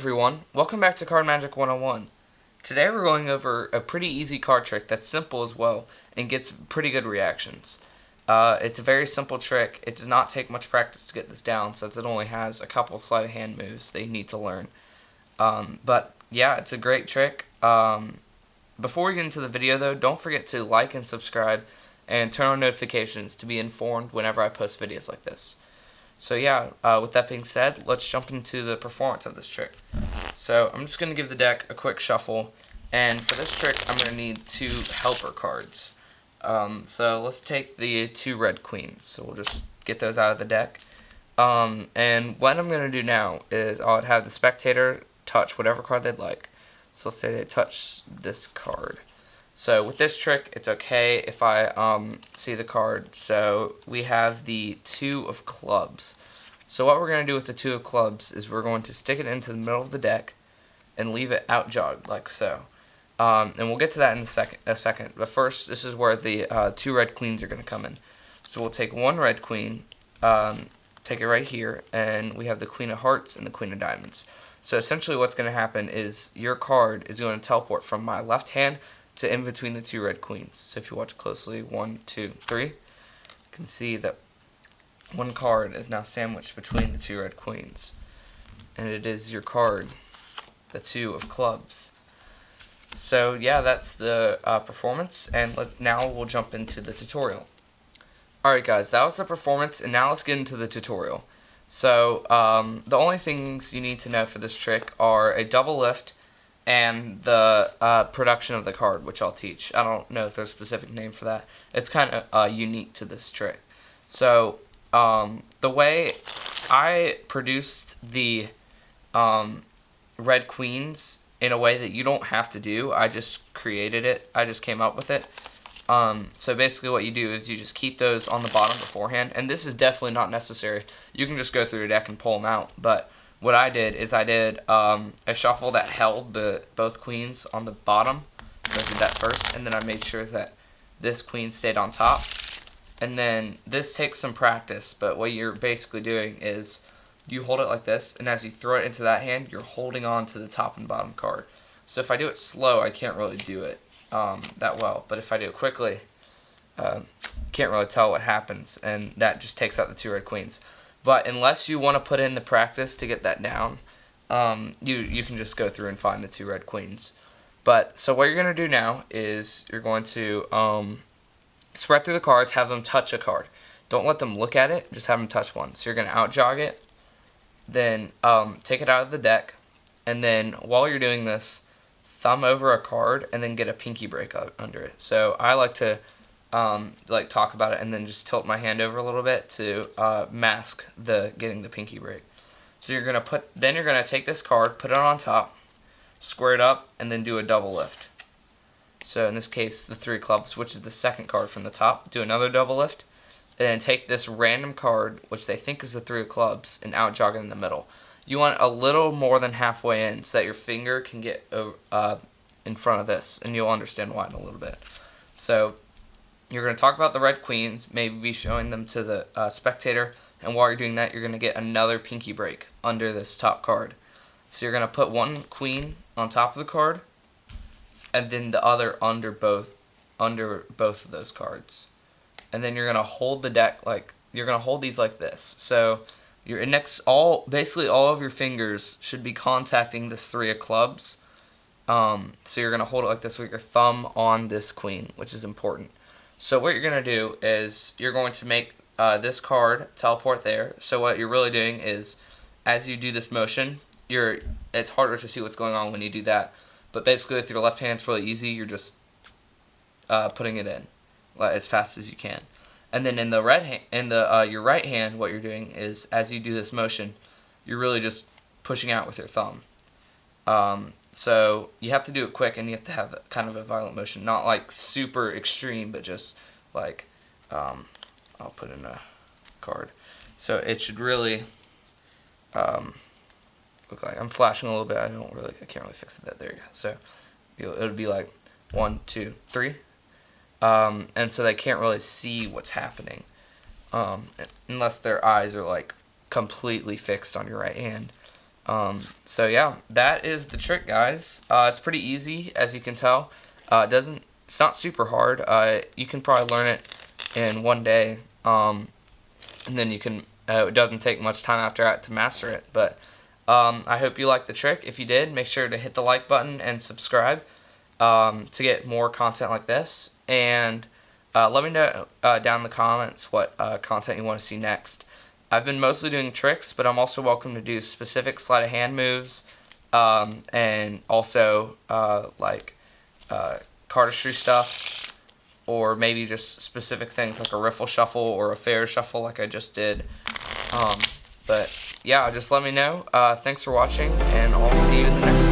everyone, welcome back to Card Magic 101. Today we're going over a pretty easy card trick that's simple as well and gets pretty good reactions. It's a very simple trick. It does not take much practice to get this down since it only has a couple of sleight of hand moves that you need to learn. But yeah, it's a great trick. Before we get into the video though, don't forget to like and subscribe and turn on notifications to be informed whenever I post videos like this. So yeah, with that being said, let's jump into the performance of this trick. So I'm just going to give the deck a quick shuffle, and for this trick I'm going to need 2 helper cards. So let's take the 2 red queens, so we'll just get those out of the deck. And what I'm going to do now is I'll have the spectator touch whatever card they'd like. So let's say they touch this card. So with this trick, it's okay if I see the card. So we have the 2 of clubs. So what we're going to do with the 2 of clubs is we're going to stick it into the middle of the deck and leave it out jogged like so. And we'll get to that in a second. But first, this is where the 2 red queens are going to come in. So we'll take 1 red queen, take it right here, and we have the queen of hearts and the queen of diamonds. So essentially what's going to happen is your card is going to teleport from my left hand to in between the 2 red queens. So if you watch closely, 1, 2, 3, you can see that 1 card is now sandwiched between the 2 red queens. And it is your card, the 2 of clubs. So yeah, that's the performance, and now we'll jump into the tutorial. Alright guys, that was the performance, and now let's get into the tutorial. So the only things you need to know for this trick are a double lift and the production of the card, which I'll teach. I don't know if there's a specific name for that. It's kind of unique to this trick. So the way I produced the red queens in a way that you don't have to do, I just created it. I just came up with it. So basically what you do is you just keep those on the bottom beforehand, and this is definitely not necessary. You can just go through the deck and pull them out, but what I did is I did a shuffle that held both queens on the bottom, so I did that first, and then I made sure that this queen stayed on top. And then this takes some practice, but what you're basically doing is you hold it like this, and as you throw it into that hand, you're holding on to the top and bottom card. So if I do it slow, I can't really do it that well, but if I do it quickly, can't really tell what happens, and that just takes out the 2 red queens. But unless you want to put in the practice to get that down, you can just go through and find the 2 red queens. But so what you're going to do now is you're going to spread through the cards, have them touch a card. Don't let them look at it, just have them touch one. So you're going to out jog it, then take it out of the deck, and then while you're doing this, thumb over a card and then get a pinky break under it. So I like to talk about it and then just tilt my hand over a little bit to mask getting the pinky break. So you're gonna take this card, put it on top, square it up, and then do a double lift. So in this case, the 3 clubs, which is the second card from the top, do another double lift, and then take this random card, which they think is the 3 of clubs, and out jog it in the middle. You want a little more than halfway in so that your finger can get in front of this, and you'll understand why in a little bit. So you're going to talk about the red queens, maybe be showing them to the spectator, and while you're doing that, you're going to get another pinky break under this top card. So you're going to put 1 queen on top of the card, and then the other under both of those cards. And then you're going to hold the deck you're going to hold these like this. So your basically all of your fingers should be contacting this 3 of clubs. So you're going to hold it like this with your thumb on this queen, which is important. So what you're going to do is you're going to make this card teleport there. So what you're really doing is, as you do this motion, it's harder to see what's going on when you do that. But basically with your left hand, it's really easy. You're just putting it in as fast as you can. And then in the your right hand, what you're doing is, as you do this motion, you're really just pushing out with your thumb. So you have to do it quick, and you have to have kind of a violent motion, not like super extreme, but just like I'll put in a card. So it should really look like I'm flashing a little bit. I can't really fix it. There you go. So it'll be like 1, 2, 3. And so they can't really see what's happening unless their eyes are like completely fixed on your right hand. So yeah, that is the trick, guys. It's pretty easy, as you can tell. It's not super hard. You can probably learn it in one day, and then you can. It doesn't take much time after that to master it. But I hope you liked the trick. If you did, make sure to hit the like button and subscribe to get more content like this. And let me know down in the comments what content you want to see next. I've been mostly doing tricks, but I'm also welcome to do specific sleight of hand moves, and also cardistry stuff, or maybe just specific things like a riffle shuffle or a fair shuffle like I just did. But yeah, just let me know. Thanks for watching, and I'll see you in the next one.